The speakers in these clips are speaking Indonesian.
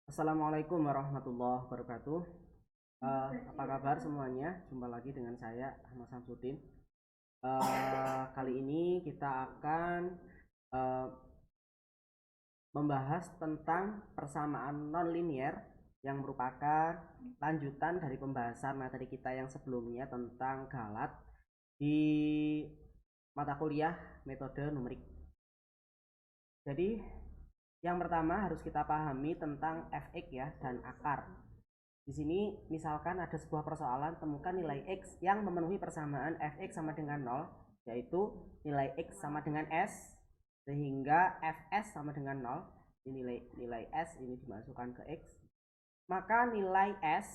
Assalamualaikum warahmatullahi wabarakatuh. Apa kabar semuanya? Jumpa lagi dengan saya Ahmad Samsudin. Kali ini kita akan uh, membahas tentang persamaan nonlinier yang merupakan lanjutan dari pembahasan materi kita yang sebelumnya tentang galat di mata kuliah metode numerik. Jadi yang pertama harus kita pahami tentang fx ya dan akar. Di sini misalkan ada sebuah persoalan, temukan nilai x yang memenuhi persamaan fx sama dengan 0, yaitu nilai x sama dengan s, sehingga fs sama dengan 0. Nilai s ini dimasukkan ke x, maka nilai s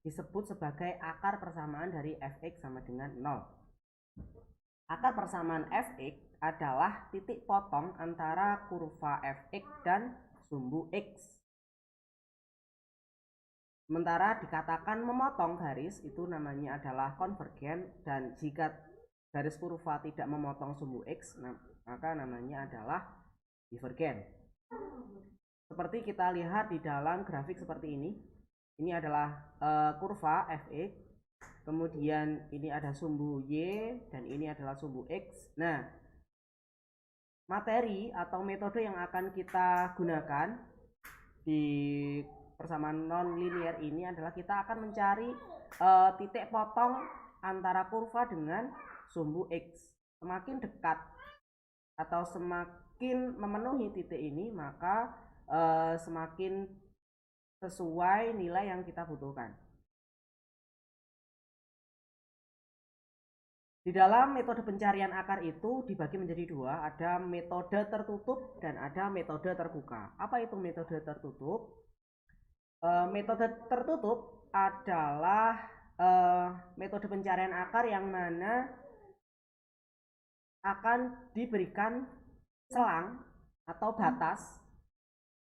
disebut sebagai akar persamaan dari fx sama dengan 0. Akar persamaan fx adalah titik potong antara kurva fx dan sumbu x. Sementara dikatakan memotong garis itu namanya adalah konvergen, dan jika garis kurva tidak memotong sumbu x maka namanya adalah divergen. Seperti kita lihat di dalam grafik seperti ini. Ini adalah kurva fx, kemudian ini ada sumbu y dan ini adalah sumbu x. Nah, materi atau metode yang akan kita gunakan di persamaan non-linear ini adalah kita akan mencari titik potong antara kurva dengan sumbu x. Semakin dekat atau semakin memenuhi titik ini, maka semakin sesuai nilai yang kita butuhkan. Di dalam metode pencarian akar itu dibagi menjadi dua, ada metode tertutup dan ada metode terbuka. Apa itu metode tertutup? Metode tertutup adalah metode pencarian akar yang mana akan diberikan selang atau batas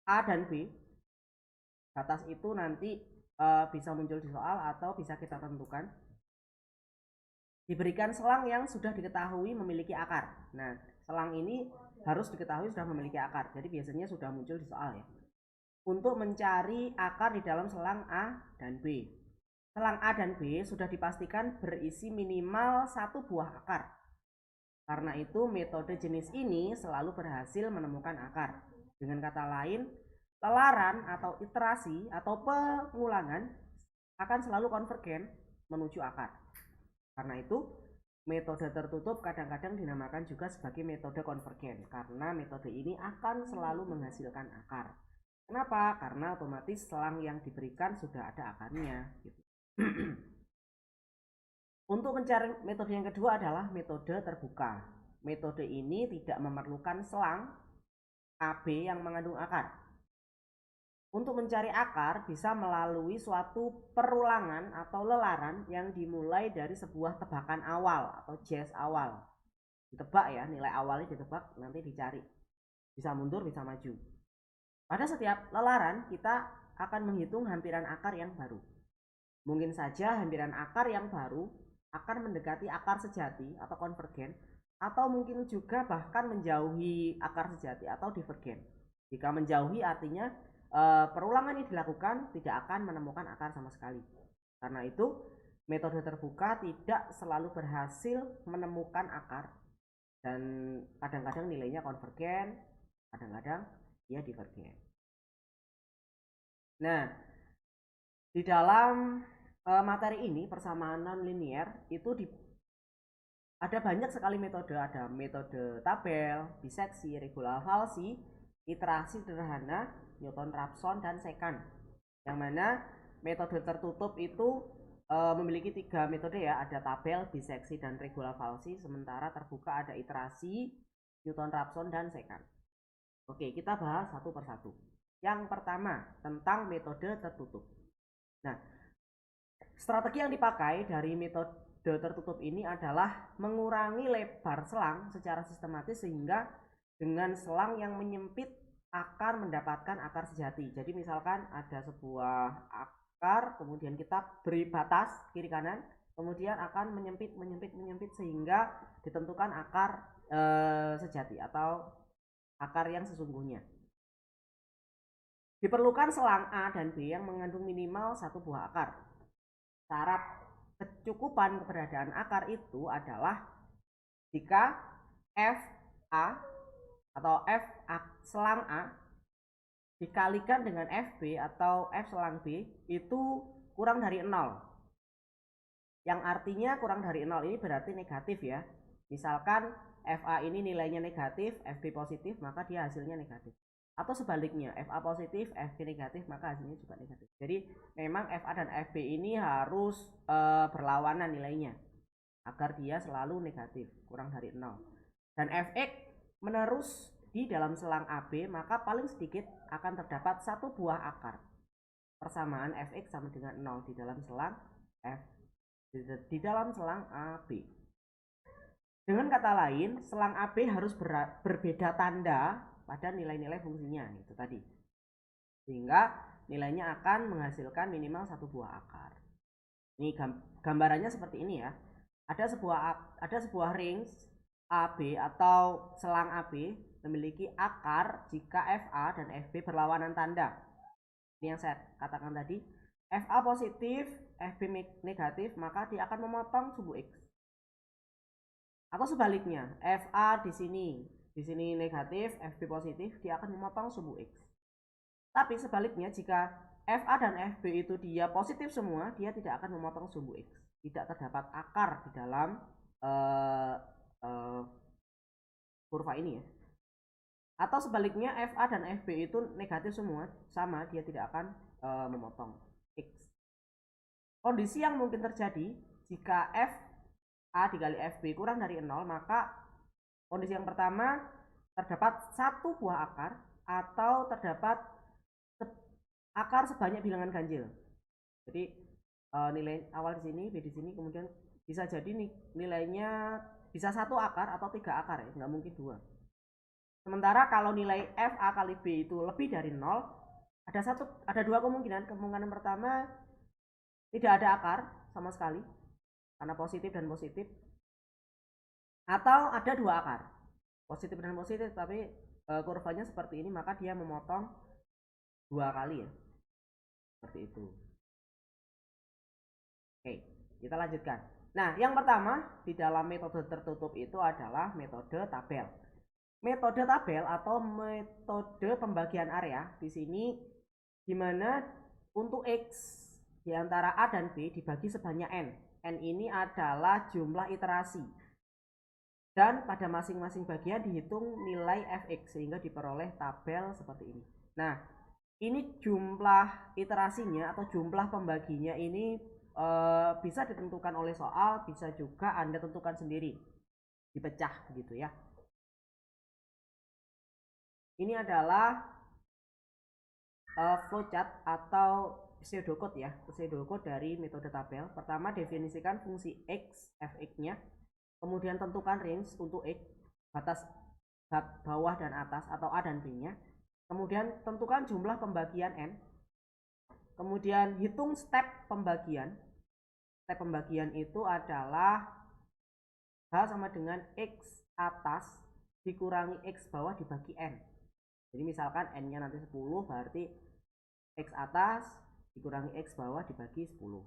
A dan B. Batas itu nanti bisa muncul di soal atau bisa kita tentukan. Diberikan selang yang sudah diketahui memiliki akar. Nah, selang ini harus diketahui sudah memiliki akar. Jadi biasanya sudah muncul di soal ya. Untuk mencari akar di dalam selang A dan B. Selang A dan B sudah dipastikan berisi minimal satu buah akar. Karena itu metode jenis ini selalu berhasil menemukan akar. Dengan kata lain, lelaran atau iterasi atau pengulangan akan selalu konvergen menuju akar. Karena itu metode tertutup kadang-kadang dinamakan juga sebagai metode konvergen, karena metode ini akan selalu menghasilkan akar. Kenapa? Karena otomatis selang yang diberikan sudah ada akarnya gitu. Untuk mencari metode yang kedua adalah metode terbuka. Metode ini tidak memerlukan selang AB yang mengandung akar. Untuk mencari akar bisa melalui suatu perulangan atau lelaran yang dimulai dari sebuah tebakan awal atau guess awal. Ditebak ya, nilai awalnya ditebak, nanti dicari. Bisa mundur, bisa maju. Pada setiap lelaran kita akan menghitung hampiran akar yang baru. Mungkin saja hampiran akar yang baru akan mendekati akar sejati atau konvergen, atau mungkin juga bahkan menjauhi akar sejati atau divergen. Jika menjauhi artinya perulangan ini dilakukan tidak akan menemukan akar sama sekali. Karena itu metode terbuka tidak selalu berhasil menemukan akar, dan kadang-kadang nilainya konvergen, kadang-kadang dia divergen. Nah, di dalam materi ini persamaan non-linear itu ada banyak sekali metode. Ada metode tabel, biseksi, regular falsi, iterasi sederhana, Newton-Raphson, dan secant. Yang mana metode tertutup itu memiliki tiga metode ya, ada tabel, biseksi, dan regular falsi. Sementara terbuka ada iterasi, Newton-Raphson, dan secant. Oke, kita bahas satu persatu. Yang pertama tentang metode tertutup. Nah, strategi yang dipakai dari metode tertutup ini adalah mengurangi lebar selang secara sistematis, sehingga dengan selang yang menyempit akan mendapatkan akar sejati. Jadi misalkan ada sebuah akar, kemudian kita beri batas kiri kanan, kemudian akan menyempit sehingga ditentukan akar sejati atau akar yang sesungguhnya. Diperlukan selang A dan B yang mengandung minimal satu buah akar. Syarat kecukupan keberadaan akar itu adalah jika F A atau F selang A dikalikan dengan FB atau F selang B itu kurang dari 0. Yang artinya kurang dari 0 ini berarti negatif ya. Misalkan FA ini nilainya negatif, FB positif, maka dia hasilnya negatif. Atau sebaliknya, FA positif, FB negatif, maka hasilnya juga negatif. Jadi memang FA dan FB ini harus berlawanan nilainya agar dia selalu negatif, kurang dari 0. Dan Fx menerus di dalam selang AB, maka paling sedikit akan terdapat satu buah akar. Persamaan Fx sama dengan 0 di dalam selang F di dalam selang AB. Dengan kata lain, selang AB harus berbeda tanda pada nilai-nilai fungsinya, itu tadi. Sehingga nilainya akan menghasilkan minimal satu buah akar. Ini gambarannya seperti ini ya. Ada sebuah ring AB atau selang AB memiliki akar jika FA dan FB berlawanan tanda. Ini yang saya katakan tadi. FA positif, FB negatif, maka dia akan memotong sumbu X. Atau sebaliknya, FA di sini negatif, FB positif, dia akan memotong sumbu X. Tapi sebaliknya, jika FA dan FB itu dia positif semua, dia tidak akan memotong sumbu X. Tidak terdapat akar di dalam kurva ini ya. Atau sebaliknya, FA dan FB itu negatif semua, sama, dia tidak akan memotong X. Kondisi yang mungkin terjadi jika FA dikali FB kurang dari 0, maka kondisi yang pertama terdapat satu buah akar atau terdapat akar sebanyak bilangan ganjil. Jadi nilai awal di sini, B di sini, kemudian bisa jadi nilainya bisa satu akar atau 3 akar ya, nggak mungkin 2. Sementara kalau nilai FA kali B itu lebih dari 0, ada dua kemungkinan. Kemungkinan pertama tidak ada akar sama sekali karena positif dan positif, atau ada 2 akar positif dan positif tapi kurvanya seperti ini, maka dia memotong 2 kali ya, seperti itu. Oke, kita lanjutkan. Nah, yang pertama di dalam metode tertutup itu adalah metode tabel. Metode tabel atau metode pembagian area di sini dimana untuk X di antara A dan B dibagi sebanyak N. N ini adalah jumlah iterasi. Dan pada masing-masing bagian dihitung nilai Fx sehingga diperoleh tabel seperti ini. Nah, ini jumlah iterasinya atau jumlah pembaginya ini bisa ditentukan oleh soal, bisa juga Anda tentukan sendiri, dipecah gitu ya. Ini adalah flowchart atau pseudocode ya, pseudocode dari metode tabel. Pertama, definisikan fungsi X, Fx-nya. Kemudian tentukan range untuk X, batas bawah dan atas atau A dan B-nya. Kemudian tentukan jumlah pembagian N. Kemudian hitung step pembagian. Step pembagian itu adalah H sama dengan X atas dikurangi X bawah dibagi N. Jadi misalkan N-nya nanti 10, berarti X atas dikurangi X bawah dibagi 10.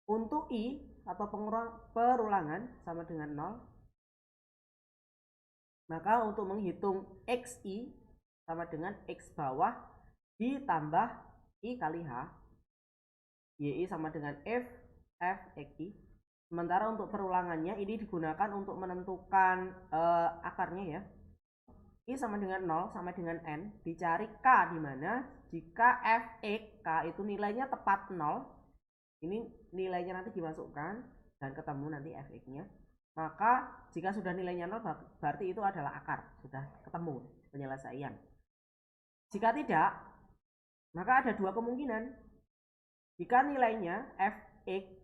Untuk I atau perulangan sama dengan 0. Maka untuk menghitung XI sama dengan X bawah ditambah I kali H. YI sama dengan F XI. Sementara untuk perulangannya ini digunakan untuk menentukan akarnya ya. I sama dengan 0 sama dengan N, dicari K di mana jika Fx K itu nilainya tepat 0, ini nilainya nanti dimasukkan dan ketemu nanti Fx-nya, maka jika sudah nilainya 0 berarti itu adalah akar, sudah ketemu penyelesaian. Jika tidak, maka ada dua kemungkinan. Jika nilainya Fx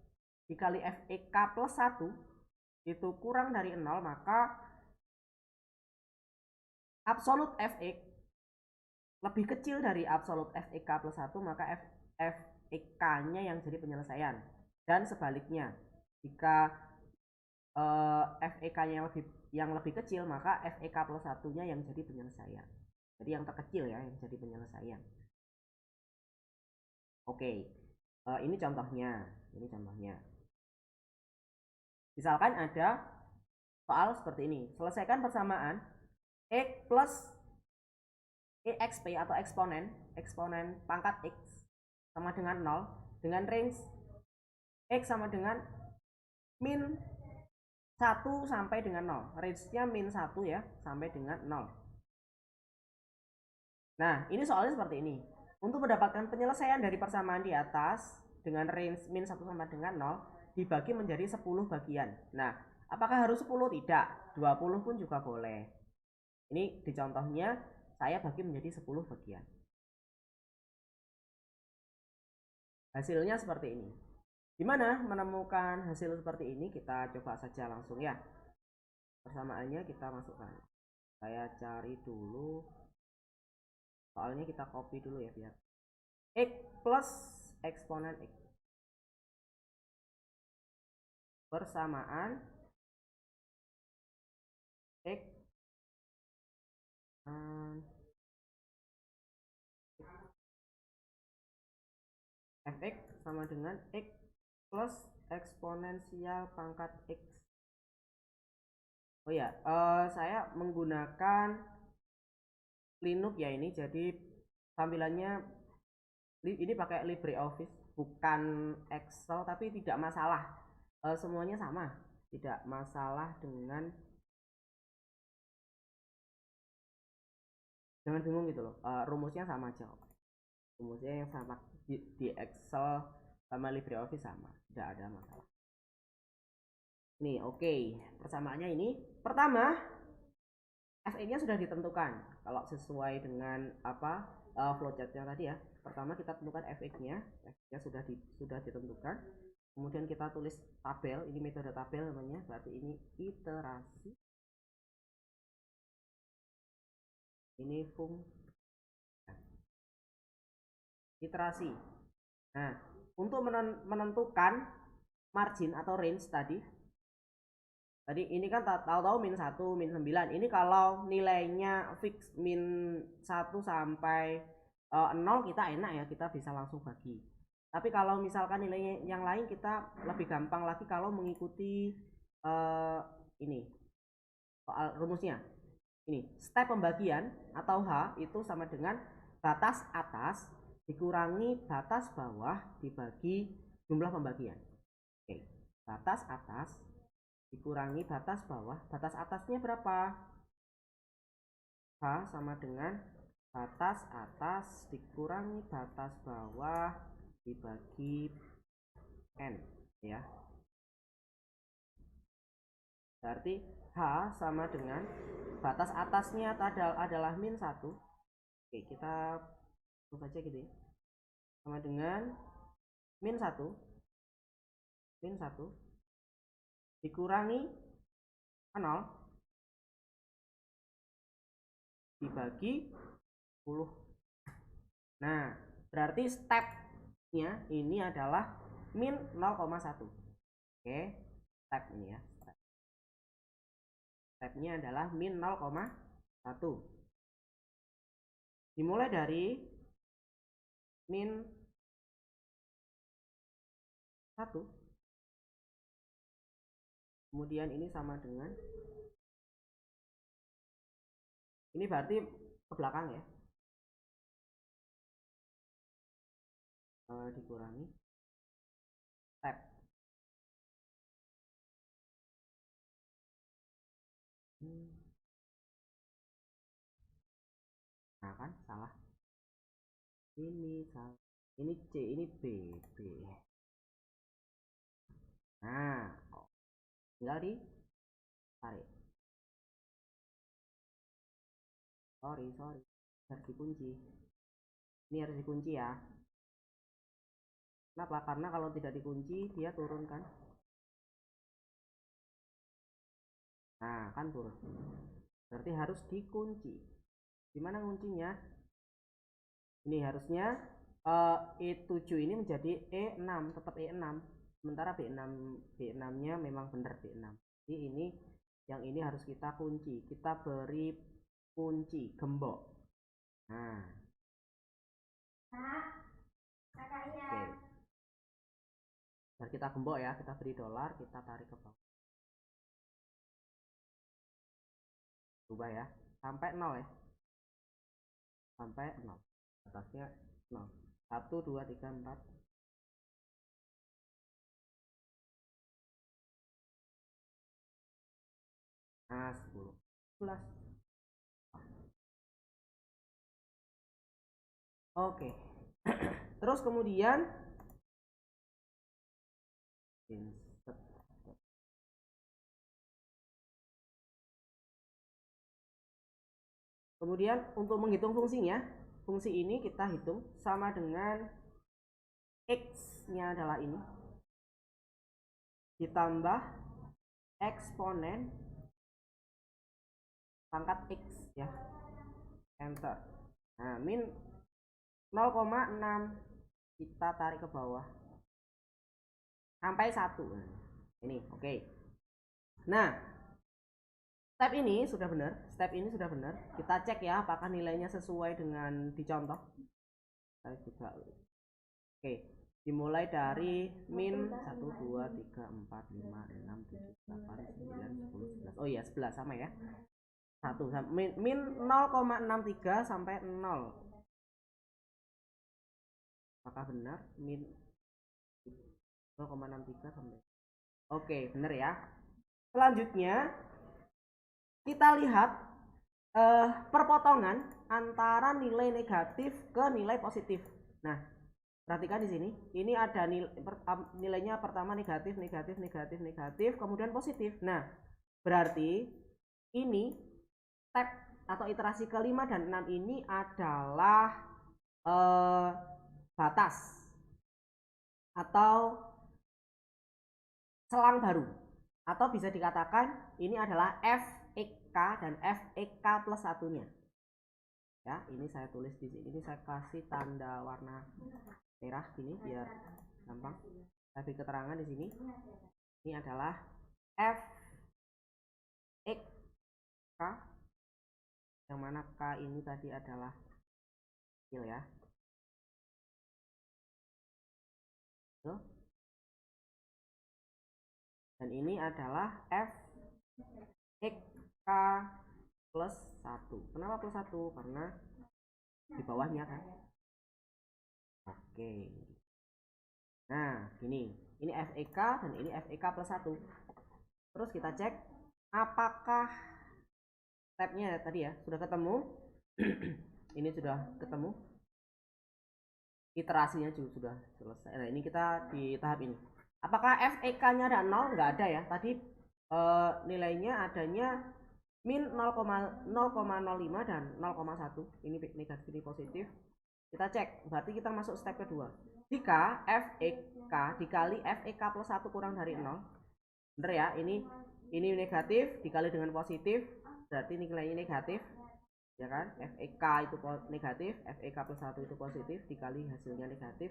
dikali Fx K plus 1 itu kurang dari 0, maka absolut Fx lebih kecil dari absolut Fx K plus 1, maka Fx K-nya yang jadi penyelesaian. Dan sebaliknya, jika Fx K-nya yang lebih kecil, maka Fx K plus 1-nya yang jadi penyelesaian. Jadi yang terkecil ya yang jadi penyelesaian. Oke, ini contohnya. Misalkan ada soal seperti ini. Selesaikan persamaan x plus exp atau eksponen pangkat x sama dengan 0 dengan range x sama dengan min 1 sampai dengan 0. Range-nya min 1 ya, sampai dengan 0. Nah, ini soalnya seperti ini. Untuk mendapatkan penyelesaian dari persamaan di atas dengan range min 1 sampai dengan 0 dibagi menjadi 10 bagian. Nah, apakah harus 10? Tidak. 20 pun juga boleh. Ini di contohnya saya bagi menjadi 10 bagian. Hasilnya seperti ini. Gimana menemukan hasil seperti ini? Kita coba saja langsung ya. Persamaannya kita masukkan. Saya cari dulu. Soalnya kita copy dulu ya biar. X plus eksponen X. Persamaan X fx sama dengan X plus eksponensial pangkat X. Oh ya, saya menggunakan Linux ya ini, jadi tampilannya ini pakai LibreOffice, bukan Excel, tapi tidak masalah. Semuanya sama, tidak masalah dengan, jangan bingung gitu loh. Rumusnya sama aja, rumusnya yang sama di Excel sama LibreOffice sama, tidak ada masalah. Nih, oke. Persamaannya ini pertama FE-nya sudah ditentukan. Kalau sesuai dengan apa flowchart-nya tadi ya. Pertama kita tentukan FX-nya, FX-nya sudah ditentukan. Kemudian kita tulis tabel, ini metode tabel namanya, berarti ini iterasi. Ini iterasi. Nah, untuk menentukan margin atau range tadi ini kan tahu-tahu min 1, min 9. Ini kalau nilainya fix min 1 sampai 0 kita enak ya, kita bisa langsung bagi. Tapi kalau misalkan nilainya yang lain kita lebih gampang lagi kalau mengikuti ini soal rumusnya. Ini step pembagian atau H itu sama dengan batas atas dikurangi batas bawah dibagi jumlah pembagian. Oke, batas atas dikurangi batas bawah. Batas atasnya berapa? H sama dengan batas atas dikurangi batas bawah dibagi N ya. Berarti H sama dengan batas atasnya adalah min 1. Oke, kita tulis saja gitu ya. Sama dengan min 1 dikurangi 0 dibagi 10. Nah, berarti stepnya ini adalah min 0,1. Oke, step ini ya. Stepnya adalah min 0,1. Dimulai dari min 1. Kemudian ini sama dengan, ini berarti ke belakang ya, dikurangi step. Nah kan salah, ini salah, ini C, ini B. Nah, tinggal ditarik. Sorry harus dikunci. Ini harus dikunci ya. Kenapa? Karena kalau tidak dikunci dia turun kan. Nah kan turun, berarti harus dikunci. Gimana kuncinya? Ini harusnya E7 ini menjadi E6, tetap E6. Sementara B6 nya memang benar B6. Jadi ini yang ini harus kita kunci, kita beri kunci gembok. Nah, Oke. Biar kita gembok ya, kita beri $, kita tarik ke bawah. Ubah ya, sampai 0 ya. Sampai 0. Atasnya 0. 1, 2, 3, 4. Nah, 10. 11. Oke. Terus kemudian insert. Kemudian untuk menghitung fungsinya, fungsi ini kita hitung sama dengan X-nya adalah ini ditambah eksponen pangkat X ya. Enter. Nah, min 0,6 kita tarik ke bawah sampai 1. Ini oke. Nah, step ini sudah benar. Kita cek ya apakah nilainya sesuai dengan dicontoh. Oke, dimulai dari min 1, 2, 3, 4, 5, 6, 7, 8, 9, 10, 11. Oh iya, 11 sama ya. 1 min 0,63 sampai 0. Apakah benar? Min 0,63 sampai. Oke, benar ya. Selanjutnya kita lihat perpotongan antara nilai negatif ke nilai positif. Nah, perhatikan di sini. Ini ada nilainya pertama negatif, kemudian positif. Nah, berarti ini step atau iterasi ke-5 dan 6 ini adalah batas atau selang baru, atau bisa dikatakan ini adalah FEK dan FEK plus satunya ya. Ini saya tulis di sini, ini saya kasih tanda warna merah gini biar gampang. Saya beri keterangan di sini. Ini adalah FEK, yang mana K ini tadi adalah kecil ya. Tuh. Dan ini adalah FEK plus 1. Kenapa plus 1? Karena di bawahnya kan. Oke. Nah, gini. Ini FEK dan ini FEK plus 1. Terus kita cek apakah stepnya tadi ya sudah ketemu. Ini sudah ketemu. Iterasinya juga sudah selesai. Nah, ini kita di tahap ini. Apakah FEK-nya ada 0? Nggak ada ya. Tadi nilainya adanya min 0,05 dan 0,1. Ini negatif, ini positif. Kita cek, berarti kita masuk step kedua. Jika FEK dikali FEK plus 1 kurang dari 0, bener ya, ini negatif dikali dengan positif, berarti nilainya negatif ya kan. FEK itu negatif, FEK plus 1 itu positif, dikali hasilnya negatif.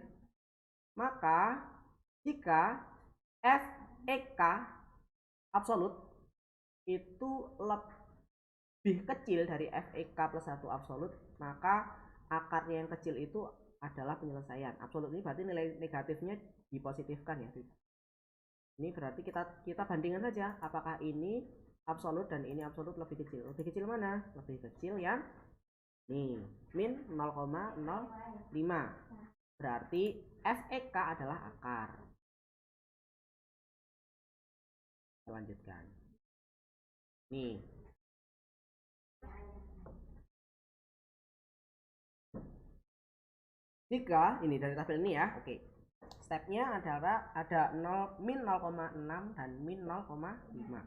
Maka jika FEK absolut itu lebih kecil dari FEK plus 1 absolut, maka akarnya yang kecil itu adalah penyelesaian. Absolut ini berarti nilai negatifnya dipositifkan ya. Ini berarti kita bandingkan saja apakah ini absolut dan ini absolut lebih kecil. Lebih kecil mana? Lebih kecil yang nih, min 0,05. Berarti FEK adalah akar. Kita lanjutkan. Nih. Jika ini dari tabel ini ya, oke. Stepnya adalah ada min 0,6 dan min 0,5.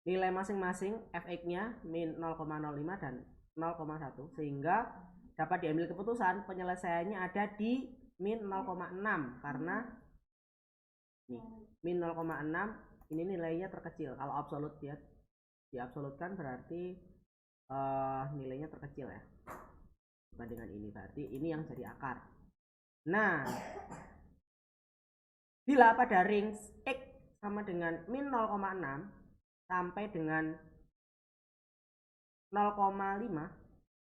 Nilai masing-masing FX-nya min 0,05 dan 0,1, sehingga dapat diambil keputusan penyelesaiannya ada di min 0,6 karena nih, min 0,6 ini nilainya terkecil. Kalau absolut ya diabsolutkan berarti nilainya terkecil ya dibandingkan ini, berarti ini yang jadi akar. Nah, bila pada range X sama dengan min 0,6 sampai dengan 0,5,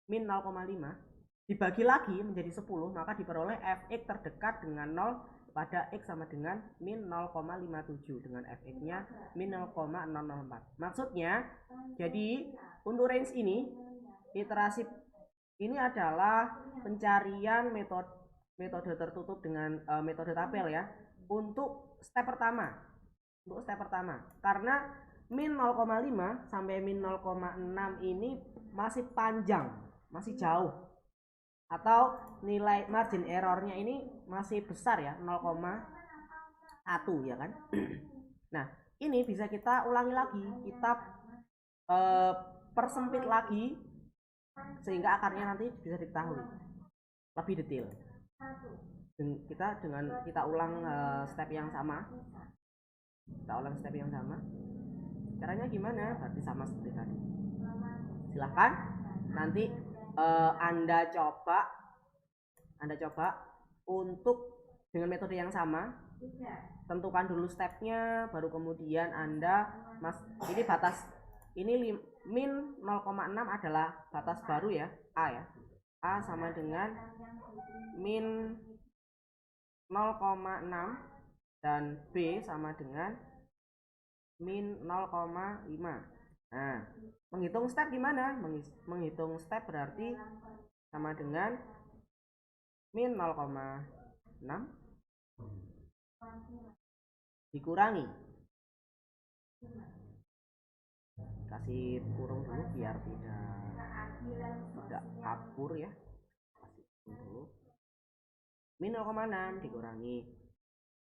min 0,5, dibagi lagi menjadi 10, maka diperoleh fx terdekat dengan 0 pada x sama dengan min 0,57 dengan fx-nya min 0,004. Maksudnya, jadi untuk range ini, iterasi ini adalah pencarian metode tertutup dengan metode tabel ya. Untuk step pertama. Karena min 0,5 sampai min 0,6 ini masih panjang, masih jauh. Atau nilai margin errornya ini masih besar ya, 0,1 ya kan. Nah, ini bisa kita ulangi lagi, kita persempit lagi sehingga akarnya nanti bisa diketahui lebih detail. Kita ulang step yang sama. Caranya gimana? Berarti sama seperti tadi. Silahkan nanti Anda coba untuk dengan metode yang sama. Tentukan dulu stepnya, baru kemudian Anda ini batas ini min 0,6 adalah batas baru ya, A ya. A sama dengan min 0,6 dan B sama dengan min 0,5. Nah, menghitung step gimana? Menghitung step berarti sama dengan min 0,6 dikurangi, kasih kurung dulu biar tidak kabur ya, kasih kurung dulu, min 0,6 dikurangi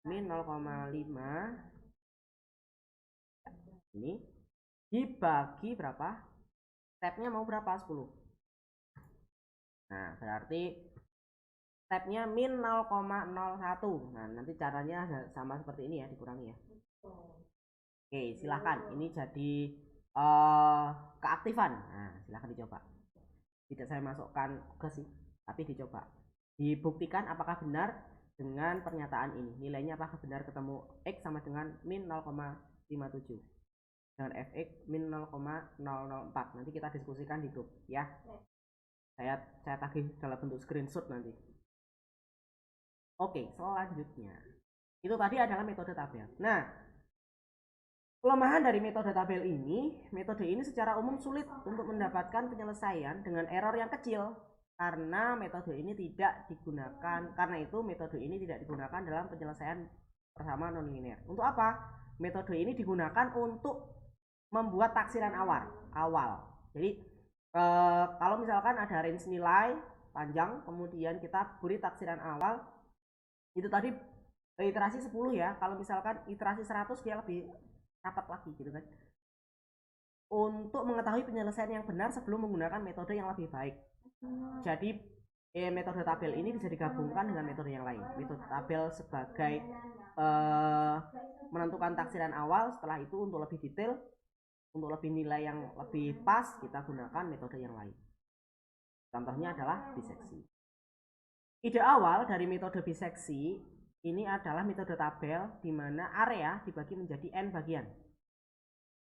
min 0,5 ini dibagi berapa, stepnya mau berapa, 10. Nah berarti stepnya min 0,01. Nah nanti caranya sama seperti ini ya, dikurangi ya. Oke, silahkan, ini jadi keaktifan. Nah silahkan dicoba, tidak saya masukkan ke sih, tapi dicoba, dibuktikan apakah benar dengan pernyataan ini, nilainya apakah benar ketemu x sama dengan min 0,57 dengan fx min 0,004. Nanti kita diskusikan di grup ya. Saya tagih dalam bentuk screenshot nanti. Oke, selanjutnya itu tadi adalah metode tabel. Nah, kelemahan dari metode tabel ini, metode ini secara umum sulit untuk mendapatkan penyelesaian dengan error yang kecil karena metode ini tidak digunakan. Karena itu metode ini tidak digunakan dalam penyelesaian persamaan nonlinear. Untuk apa? Metode ini digunakan untuk membuat taksiran awal. Jadi kalau misalkan ada range nilai panjang, kemudian kita beri taksiran awal, itu tadi iterasi 10 ya. Kalau misalkan iterasi 100 dia lebih rapat lagi gitu kan. Untuk mengetahui penyelesaian yang benar sebelum menggunakan metode yang lebih baik. Jadi metode tabel ini bisa digabungkan dengan metode yang lain. Metode tabel sebagai menentukan taksiran awal, setelah itu untuk lebih detail, untuk lebih nilai yang lebih pas, kita gunakan metode yang lain. Contohnya adalah biseksi. Ide awal dari metode biseksi ini adalah metode tabel di mana area dibagi menjadi n bagian.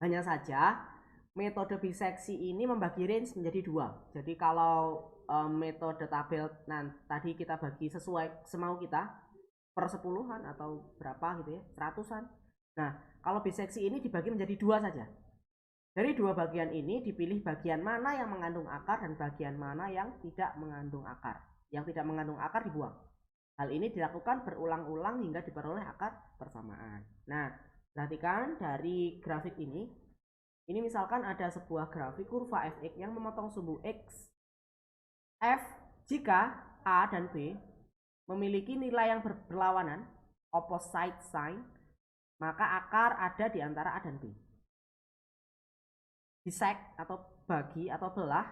Hanya saja metode biseksi ini membagi range menjadi 2. Jadi kalau metode tabel tadi kita bagi sesuai semau kita per 10-an atau berapa gitu ya, 100-an. Nah, kalau biseksi ini dibagi menjadi 2 saja. Dari 2 bagian ini dipilih bagian mana yang mengandung akar dan bagian mana yang tidak mengandung akar. Yang tidak mengandung akar dibuang. Hal ini dilakukan berulang-ulang hingga diperoleh akar persamaan. Nah, perhatikan dari grafik ini. Ini misalkan ada sebuah grafik kurva fx yang memotong sumbu x. F jika A dan B memiliki nilai yang berlawanan, opposite sign, maka akar ada di antara A dan B. Bisect atau bagi atau belah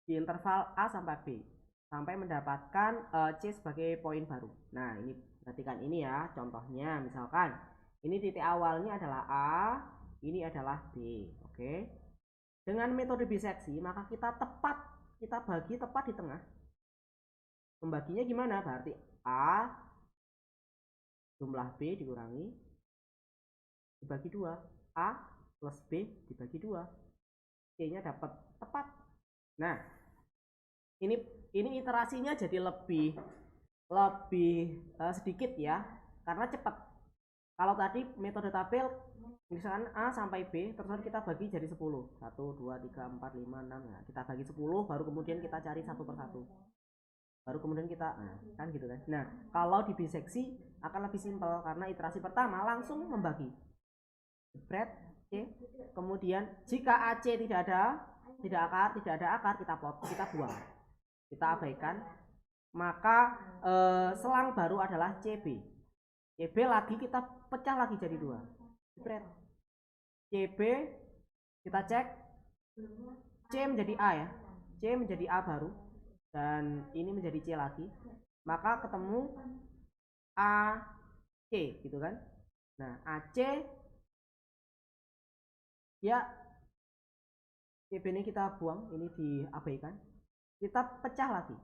di interval A sampai B sampai mendapatkan C sebagai poin baru. Nah ini perhatikan ini ya, contohnya misalkan ini titik awalnya adalah A, ini adalah B. Oke, dengan metode biseksi maka kita bagi tepat di tengah. Membaginya gimana? Berarti A jumlah B dikurangi dibagi 2, A plus B dibagi 2, C-nya dapat tepat. Nah, ini iterasinya jadi lebih sedikit ya, karena cepat. Kalau tadi metode tabel misalkan A sampai B terus kita bagi jadi 10, 1 2 3 4 5 6, nah kita bagi 10 baru kemudian kita cari satu persatu, baru kemudian kita kan gitu kan. Nah kalau di biseksi akan lebih simpel karena iterasi pertama langsung membagi jebret C, kemudian jika AC tidak ada akar kita buang, kita abaikan, maka selang baru adalah CB. CB lagi kita pecah lagi jadi 2. Jebret. CB kita cek C menjadi A ya. C menjadi A baru dan ini menjadi C lagi. Maka ketemu AC gitu kan. Nah, AC ya CB ini kita buang, ini diabaikan. Kita pecah lagi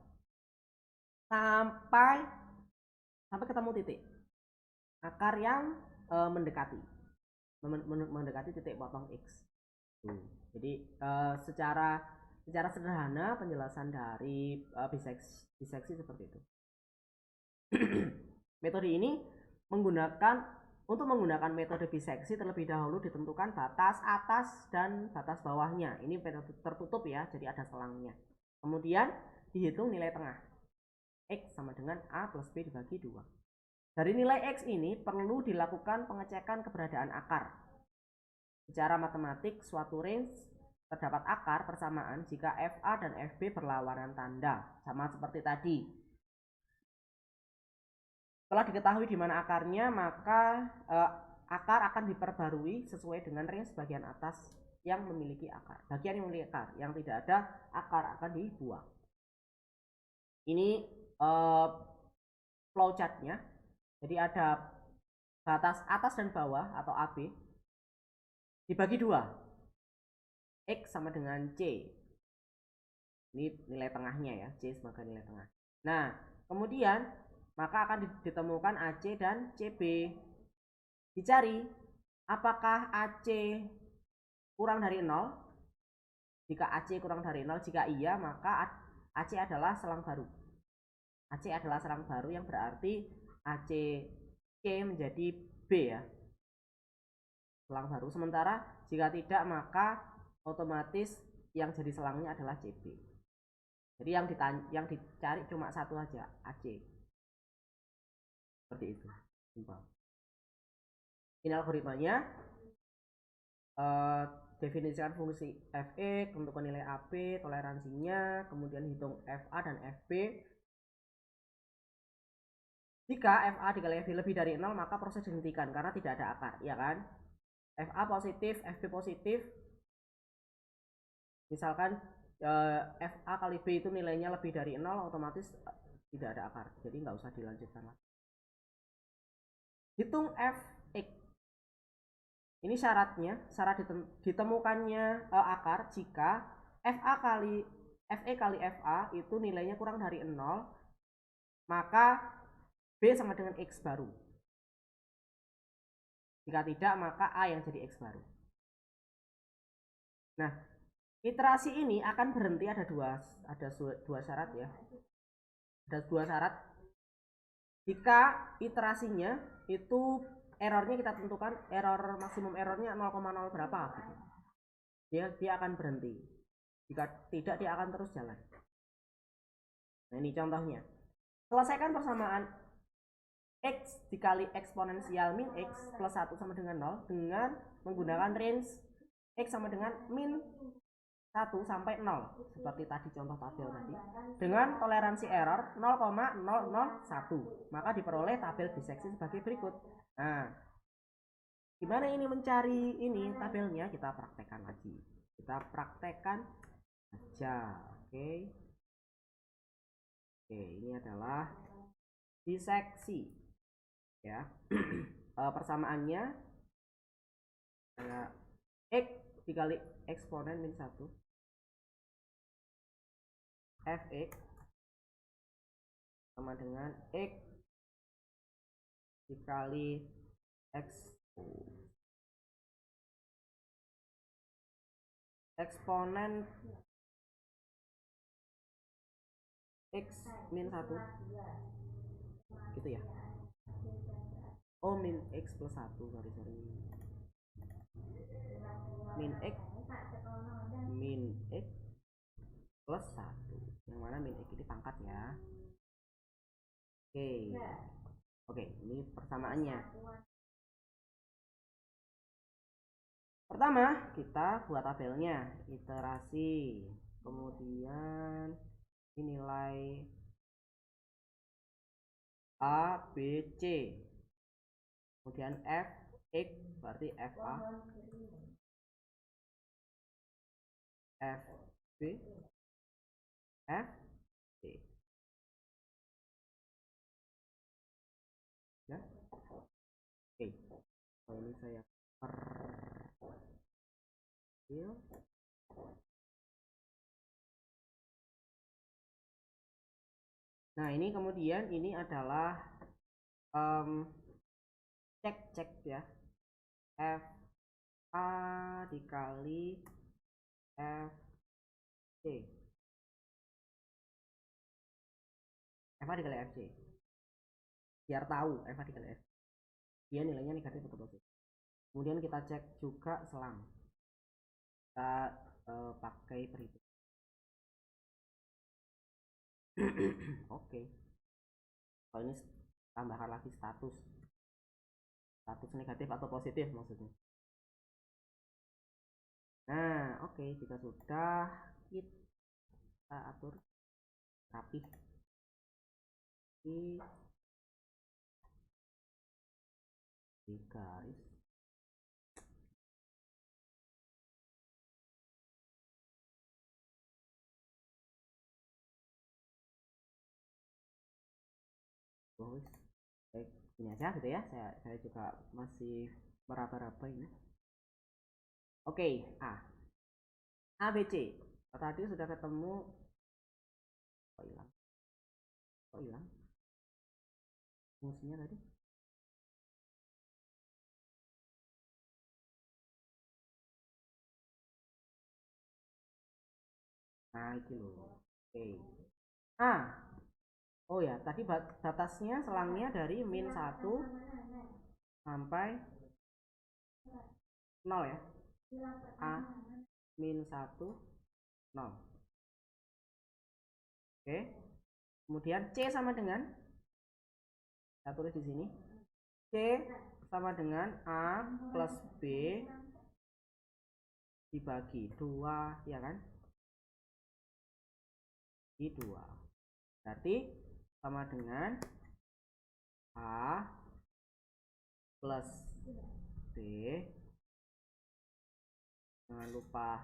sampai ketemu titik akar yang mendekati titik potong X. Jadi secara sederhana penjelasan dari biseksi seperti itu. Metode ini untuk menggunakan metode biseksi terlebih dahulu ditentukan batas atas dan batas bawahnya. Ini metode tertutup ya, jadi ada selangnya. Kemudian dihitung nilai tengah. X sama dengan A plus B dibagi 2. Dari nilai X ini perlu dilakukan pengecekan keberadaan akar. Secara matematik, suatu range terdapat akar persamaan jika FA dan FB berlawanan tanda. Sama seperti tadi. Setelah diketahui di mana akarnya, maka akar akan diperbarui sesuai dengan range bagian atas yang memiliki akar. Bagian yang memiliki akar, yang tidak ada akar akan dibuang. Ini flowchartnya. Jadi ada batas atas dan bawah atau AB dibagi 2. X sama dengan C. Ini nilai tengahnya ya, C sebagai nilai tengah. Nah, kemudian maka akan ditemukan AC dan CB. Dicari apakah AC kurang dari 0. Jika AC kurang dari 0, jika iya maka AC adalah selang baru. AC adalah selang baru yang berarti AC C menjadi B ya, selang baru. Sementara jika tidak maka otomatis yang jadi selangnya adalah CB. Jadi yang dicari cuma satu aja, AC. Seperti itu. Ini algoritmanya. Definisikan fungsi Fx, tentukan nilai AB, toleransinya, kemudian hitung FA dan FB. Jika FA dikali FB lebih dari 0 maka proses dihentikan karena tidak ada akar, ya kan? FA positif, FB positif. Misalkan FA kali B itu nilainya lebih dari 0, otomatis tidak ada akar, jadi nggak usah dilanjutkan lagi. Hitung Fx. Ini syaratnya, syarat ditemukannya akar jika FA kali FE kali FA itu nilainya kurang dari 0, maka B sama dengan X baru. Jika tidak, maka A yang jadi X baru. Nah, iterasi ini akan berhenti ada dua syarat ya. Ada 2 syarat. Jika iterasinya itu errornya kita tentukan error maksimum errornya 0,0 berapa gitu. Dia akan berhenti. Jika tidak dia akan terus jalan. Nah, ini contohnya. Selesaikan persamaan X dikali eksponensial min X plus 1 sama dengan 0 dengan menggunakan range X sama dengan min 1 sampai 0 seperti tadi contoh tabel tadi dengan toleransi error 0,001, maka diperoleh tabel biseksi sebagai berikut. Nah, gimana ini mencari ini tabelnya? Kita praktekkan lagi, kita praktekkan aja. Oke, ini adalah biseksi ya. Persamaannya X dikali eksponen min 1 Fx sama dengan X dikali eksponen X min 1 gitu ya. Oh, min X plus 1, sorry. Min X plus 1, yang mana min X ini pangkat ya. Oke, ini persamaannya. Pertama, kita buat tabelnya, iterasi, kemudian nilai A, B, C, kemudian F, X, berarti FA, F, B, F, C. Ya. Oke, kalau ini saya perkecil. Nah, ini kemudian ini adalah cek ya, F A dikali F C, F A dikali F C, biar tahu F A dikali F C dia nilainya negatif atau positif. Kemudian kita cek juga selang, kita pakai perhitungan. Oke, kalau ini tambahkan lagi status negatif atau positif maksudnya. Nah, oke, jika sudah kita atur rapi di garis baik, ini aja gitu ya. Saya juga masih meraba-raba ini. Oke, A B C tadi sudah ketemu. Kok hilang fungsinya tadi. Nah, itu loh. Oke. Oh ya, tadi batasnya selangnya dari min 1 sampai 0 ya. A min 1 0. Oke. Kemudian C sama dengan, saya tulis di sini, C sama dengan A plus B dibagi 2, ya kan? Di 2. Berarti sama dengan A plus B, jangan lupa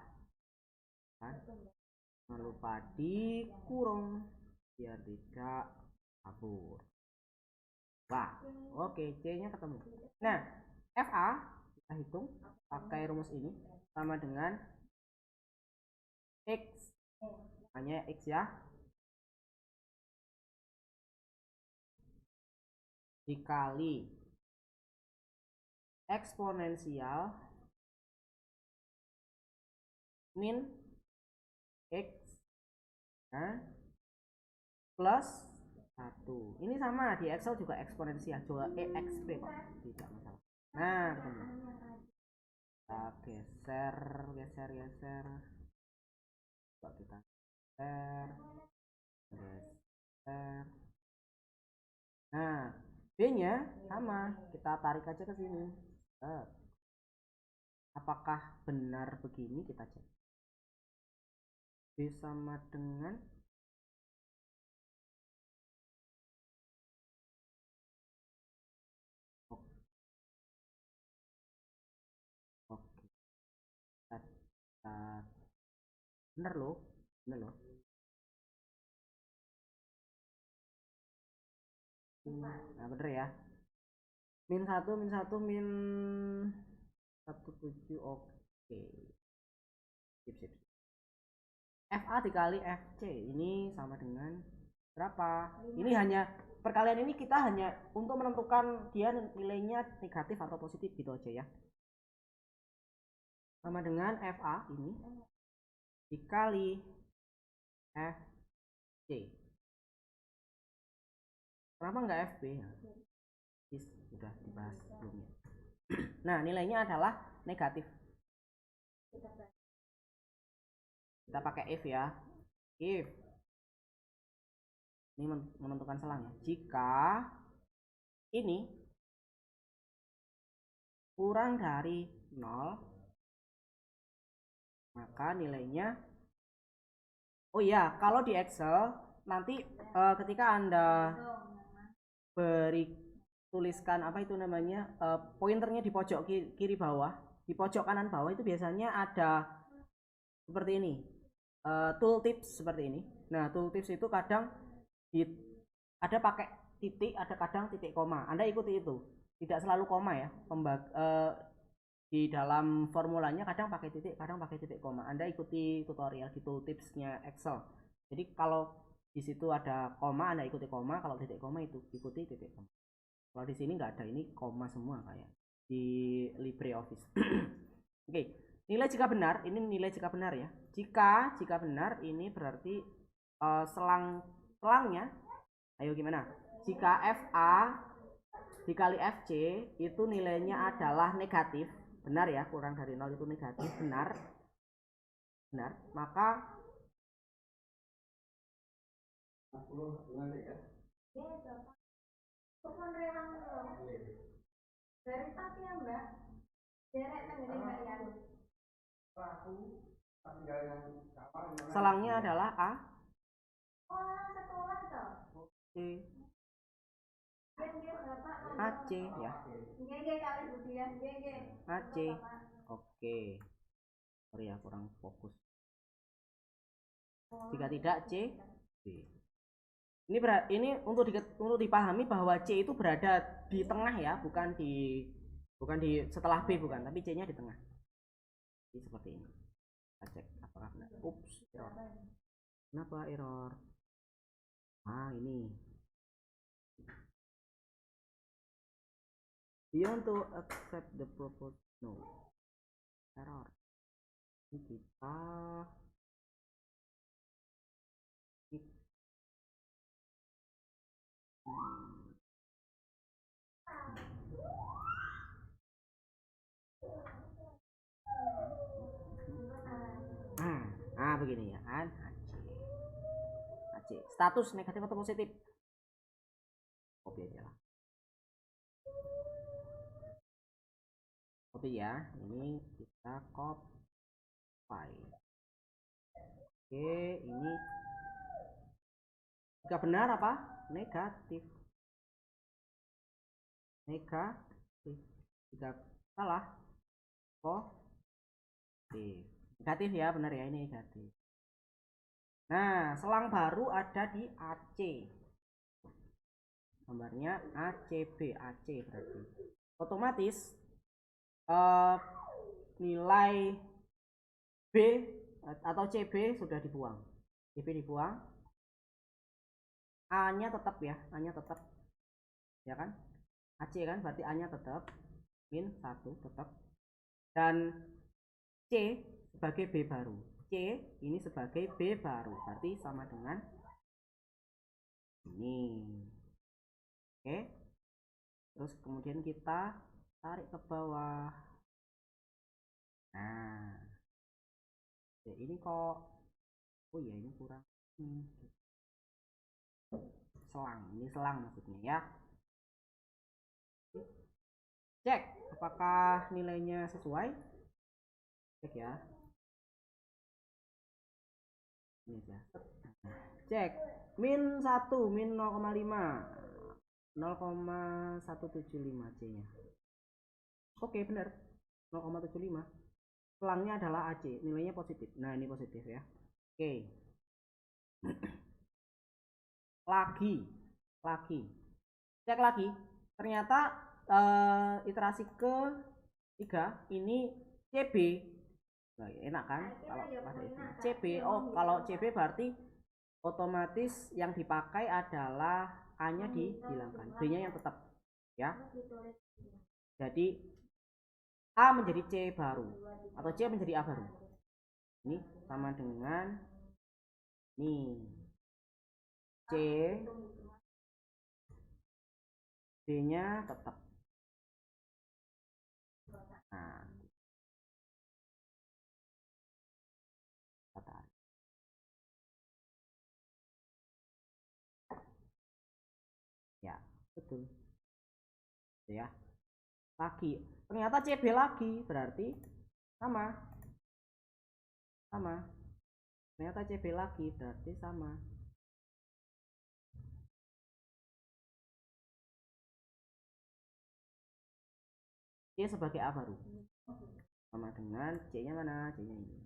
dikurung biar tidak kabur. Wah, oke, C-nya ketemu. Nah, FA kita hitung pakai rumus ini sama dengan X, hanya X ya, dikali eksponensial min X plus 1. Ini sama, di Excel juga eksponensial, juga EXP kok, tidak masalah. Nah, ketemu. Kita geser. Coba kita geser. Nah, B-nya sama, kita tarik aja ke sini. Apakah benar begini, kita cek. B sama dengan bener loh. Nah, bener ya. Min 1 min 17. Oke. Sip. FA dikali FC ini sama dengan berapa? Ini hanya perkalian ini kita hanya untuk menentukan dia nilainya negatif atau positif gitu aja ya. Sama dengan FA ini dikali FC. Kenapa nggak FB? Sudah dibahas sebelumnya. Nah, nilainya adalah negatif. Kita pakai if ya. If ini menentukan selang ya. Jika ini kurang dari 0, maka nilainya, oh iya, kalau di Excel nanti ketika Anda beri tuliskan apa itu namanya, pointernya di pojok kiri bawah, di pojok kanan bawah itu biasanya ada seperti ini, tooltips seperti ini. Nah, tooltips itu kadang ada pakai titik, ada kadang titik koma. Anda ikuti itu, tidak selalu koma ya. Di dalam formulanya kadang pakai titik, kadang pakai titik koma. Anda ikuti tutorial di tooltipsnya Excel. Jadi kalau di situ ada koma, Anda ikuti koma. Kalau titik koma itu ikuti titik koma. Kalau di sini nggak ada, ini koma semua kayak di LibreOffice. Oke, nilai jika benar, ini nilai jika benar ya. Jika benar, ini berarti selangnya, ayo gimana? Jika FA dikali FC itu nilainya adalah negatif, benar ya, kurang dari 0 itu negatif, benar, maka selangnya adalah A, C, AC ya. AC. Oke. Sorry ya, kurang fokus. Jika tidak, C, B. Ini untuk dipahami bahwa C itu berada di tengah ya, bukan di setelah B, bukan, tapi C-nya di tengah. Jadi seperti ini. Kita cek apakah benar. Ups, error. Kenapa error? Ini. Beyond to accept the proposed no. Error. Ini kita begini ya kan, AC status negatif atau positif, copy aja lah, copy ya, ini kita copy. Oke, ini jika benar apa? Negatif. Jika salah positif. Negatif ya, benar ya, ini negatif. Nah, selang baru ada di AC. Gambarnya ACB, AC berarti. Otomatis nilai B atau CB sudah dibuang. CB dibuang. A-nya tetap ya, A-nya tetap. Ya kan? AC kan, berarti A-nya tetap. Min 1 tetap. Dan C sebagai B baru. C ini sebagai B baru, berarti sama dengan ini. Oke, terus kemudian kita tarik ke bawah. Nah, ya ini kok, oh iya ini kurang, selang, ini selang maksudnya ya. Cek apakah nilainya sesuai, cek ya. Ini aja. Cek min 1, min 0,5, 0,175 C nya. Oke, benar, 0,75. Selangnya adalah AC, nilainya positif. Nah, ini positif ya. Oke. lagi cek lagi, ternyata iterasi ke 3 ini CB. Nah, enak kan kalau pada itu CB. Kalau CB berarti otomatis yang dipakai adalah A-nya dihilangkan, B-nya yang tetap ya. Jadi A menjadi C baru atau C menjadi A baru. Ini sama dengan nih C D-nya tetap. Nah, kita tarik. Ya, betul. Ya. Lagi. Ternyata CB lagi, berarti sama. Sama. Ternyata CB lagi, berarti sama. C sebagai A baru. Sama dengan C-nya mana? C-nya ini.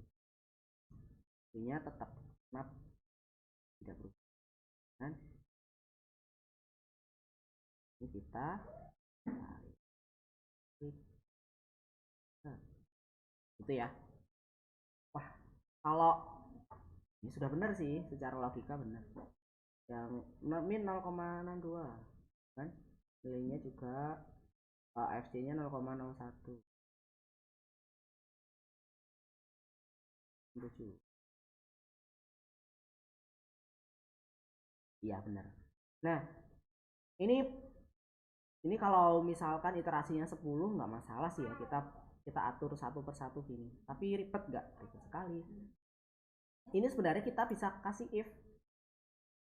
C-nya tetap. Maaf. Tidak berubah. Dan ini kita tarik. Nah, gitu ya. Wah, kalau ini sudah benar sih, secara logika benar. Yang min 0,62 kan, nilainya juga FC-nya 0,01. 7. Iya benar. Nah, ini kalau misalkan iterasinya 10 nggak masalah sih ya, kita atur satu persatu gini. Tapi ribet nggak? Ribet sekali. Ini sebenarnya kita bisa kasih if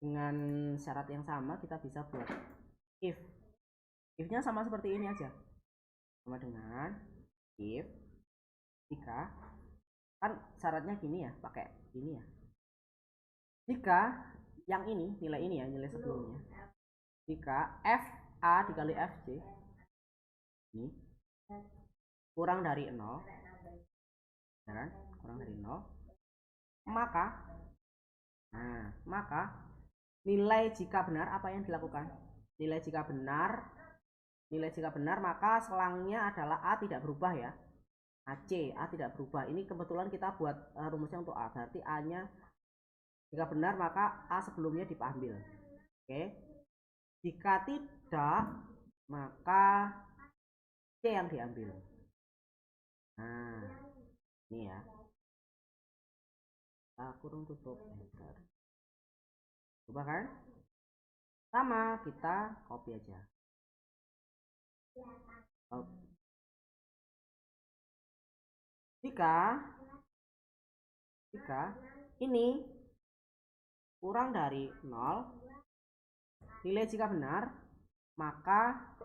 dengan syarat yang sama, kita bisa buat if-nya sama seperti ini aja, sama dengan if jika, kan syaratnya gini ya, pakai ini ya, jika yang ini nilai ini ya, nilai sebelumnya, jika f a dikali fc ini kurang dari 0, ya kan? Kurang dari 0, maka nilai jika benar apa yang dilakukan? Nilai jika benar maka selangnya adalah A tidak berubah ya. A tidak berubah. Ini kebetulan kita buat rumusnya untuk A, berarti A nya jika benar maka A sebelumnya diambil. Oke. Jika tidak maka C yang diambil. Nah, ini ya. Kita kurung tutup enter. Coba kan? Sama, kita copy aja. Jika ini kurang dari 0, nilai jika benar maka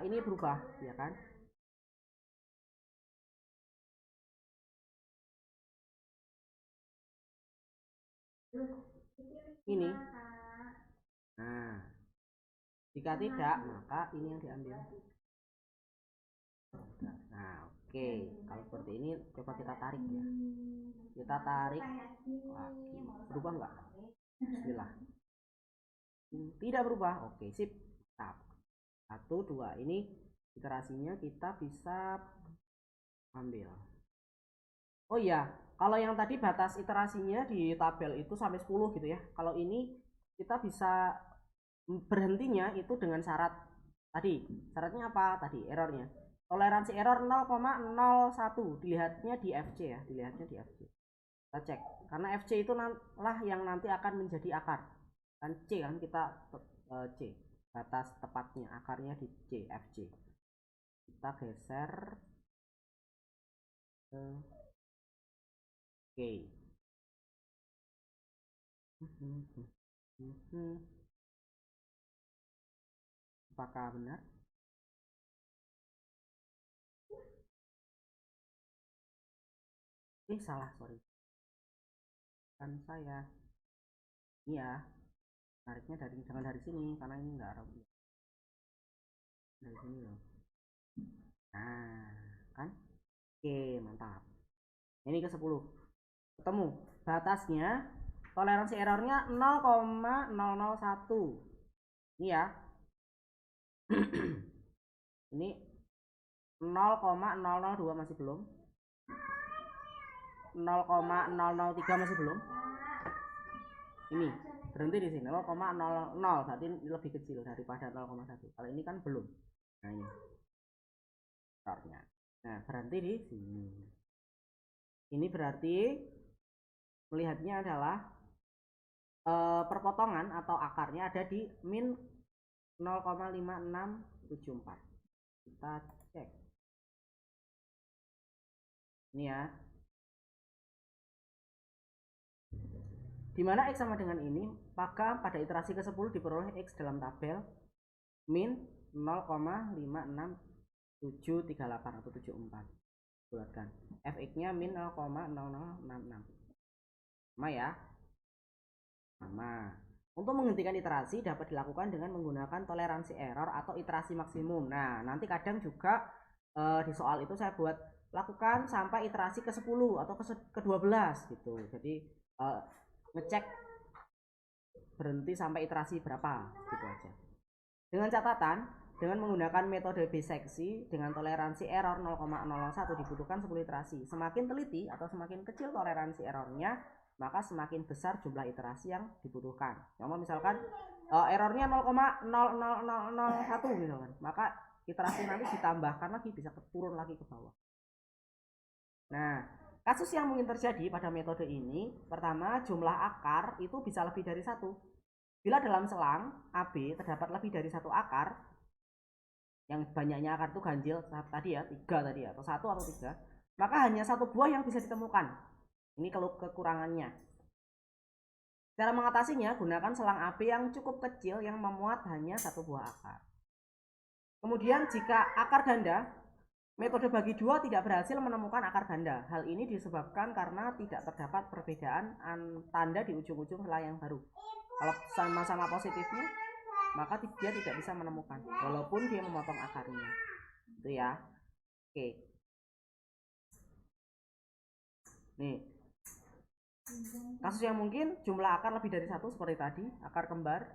ini berubah, ya kan? Ini. Nah, jika tidak maka ini yang diambil. Nah, oke. Kalau seperti ini coba kita tarik ya. Kita tarik lagi. Berubah nggak? Bismillah. Tidak berubah. Oke, sip. Mantap. 1, 2. Ini iterasinya kita bisa ambil. Oh iya, kalau yang tadi batas iterasinya di tabel itu sampai 10 gitu ya. Kalau ini kita bisa berhentinya itu dengan syarat tadi. Syaratnya apa tadi? Errornya. Toleransi error 0,01. Dilihatnya di FC ya, dilihatnya di FC. Kita cek. Karena FC itu lah yang nanti akan menjadi akar. Kan C kan kita C. Batas tepatnya akarnya di C, FC. Kita geser ke Oke. Apakah benar? Salah, sorry. Kan saya. Ini ya. Tariknya jangan dari sini karena ini enggak rapi. Dari sini loh. Nah, kan? Oke, mantap. Ini ke 10. Ketemu. Batasnya toleransi errornya 0,001. Ini ya. Ini 0,002 masih belum. 0,003 masih belum. Ini berhenti di sini 0,00, berarti lebih kecil daripada 0,1. Kalau ini kan belum. Nah ini startnya. Nah berhenti di sini. Ini berarti melihatnya adalah perpotongan atau akarnya ada di min 0,5674. Kita cek ini ya, dimana X sama dengan ini, maka pada iterasi ke-10 diperoleh X dalam tabel min 0,56738 atau 74. Bulatkan fx nya min 0,0066 sama ya, sama. Untuk menghentikan iterasi dapat dilakukan dengan menggunakan toleransi error atau iterasi maksimum. Nah, nanti kadang juga di soal itu saya buat lakukan sampai iterasi ke-10 atau ke-12 gitu. Jadi ngecek berhenti sampai iterasi berapa gitu aja. Dengan catatan, dengan menggunakan metode biseksi dengan toleransi error 0,001 dibutuhkan 10 iterasi. Semakin teliti atau semakin kecil toleransi errornya, maka semakin besar jumlah iterasi yang dibutuhkan. Contoh misalkan errornya 0,00001 misalkan, maka iterasi nanti ditambahkan lagi, bisa turun lagi ke bawah. Nah, kasus yang mungkin terjadi pada metode ini, pertama jumlah akar itu bisa lebih dari 1. Bila dalam selang AB terdapat lebih dari 1 akar, yang banyaknya akar itu ganjil tadi ya, 3 tadi ya, atau 1 atau 3, maka hanya 1 buah yang bisa ditemukan. Ini kalau kekurangannya. Cara mengatasinya, gunakan selang AB yang cukup kecil yang memuat hanya 1 buah akar. Kemudian jika akar ganda, metode bagi 2 tidak berhasil menemukan akar ganda. Hal ini disebabkan karena tidak terdapat perbedaan tanda di ujung-ujung selang yang baru. Kalau sama-sama positifnya, maka dia tidak bisa menemukan walaupun dia memotong akarnya, itu ya. Oke, nih kasus yang mungkin jumlah akar lebih dari 1 seperti tadi, akar kembar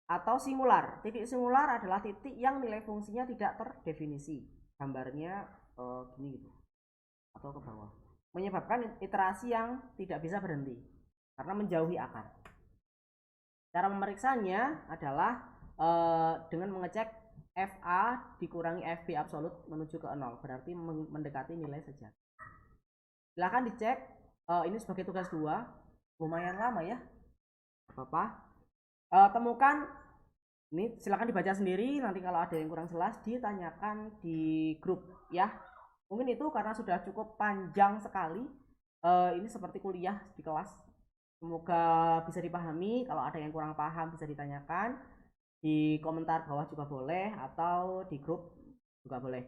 atau singular. Titik singular adalah titik yang nilai fungsinya tidak terdefinisi, gambarnya gini gitu atau ke bawah, menyebabkan iterasi yang tidak bisa berhenti karena menjauhi akar. Cara memeriksanya adalah dengan mengecek FA dikurangi FB absolut menuju ke 0, berarti mendekati nilai sejati. Silahkan dicek, ini sebagai tugas 2, lumayan lama ya, apa-apa. Temukan, ini silahkan dibaca sendiri, nanti kalau ada yang kurang jelas ditanyakan di grup ya. Mungkin itu karena sudah cukup panjang sekali, ini seperti kuliah di kelas. Semoga bisa dipahami, kalau ada yang kurang paham bisa ditanyakan di komentar bawah juga boleh, atau di grup juga boleh.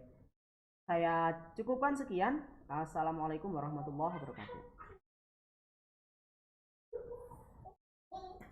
Saya cukupkan sekian. Assalamualaikum warahmatullahi wabarakatuh.